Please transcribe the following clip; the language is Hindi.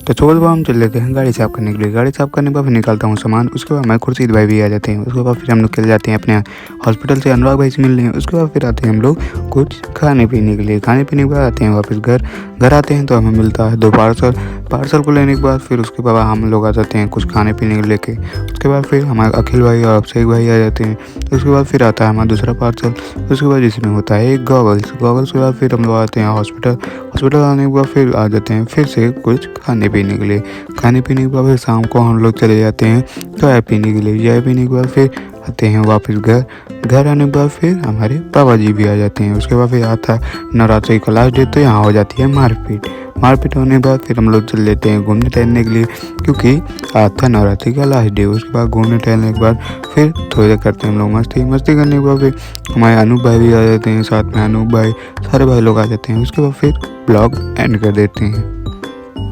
तो सुबह हम चल लेते हैं गाड़ी साफ़ करने के लिए। गाड़ी साफ़ करने के बाद फिर निकालता हूँ सामान। उसके बाद हमारे खुर्शीद भाई भी आ जाते हैं। उसके बाद फिर हम लोग चले जाते हैं अपने हॉस्पिटल से अनुराग भाई से मिलने। उसके बाद फिर आते हैं हम लोग कुछ खाने पीने के लिए। खाने पीने के बाद आते हैं वापस घर आते हैं तो हमें मिलता है 2 पार्सल को लेने के बाद फिर उसके बाद हम लोग आ जाते हैं कुछ खाने पीने को लेके। उसके बाद फिर हमारे अखिल भाई और अभिषेक भाई आ जाते हैं। उसके बाद फिर आता है हमारा दूसरा पार्सल। उसके बाद जिसमें होता है एक गॉगल्स के बाद फिर हम लोग आते हैं हॉस्पिटल आने के बाद फिर आ जाते हैं फिर से कुछ खाने पीने के लिए। खाने पीने के बाद फिर शाम को हम लोग चले जाते हैं चाय पीने के लिए। चाय पीने के बाद फिर आते हैं वापस घर आने के बाद फिर हमारे पापा जी भी आ जाते हैं। उसके बाद फिर आता है नवरात्रि का लास्ट डे, तो यहाँ हो जाती है मारपीट होने के बाद फिर हम लोग चल लेते हैं घूमने टहलने के लिए, क्योंकि आज था नवरात्रि का लास्ट डे। उसके बाद घूमने टहलने के बाद फिर थोड़ी देर करते हैं हम लोग मस्ती करने के बाद फिर हमारे अनूप भाई भी आ जाते हैं। साथ में अनूप भाई सारे भाई लोग आ जाते हैं। उसके बाद फिर ब्लॉग एंड कर देते हैं।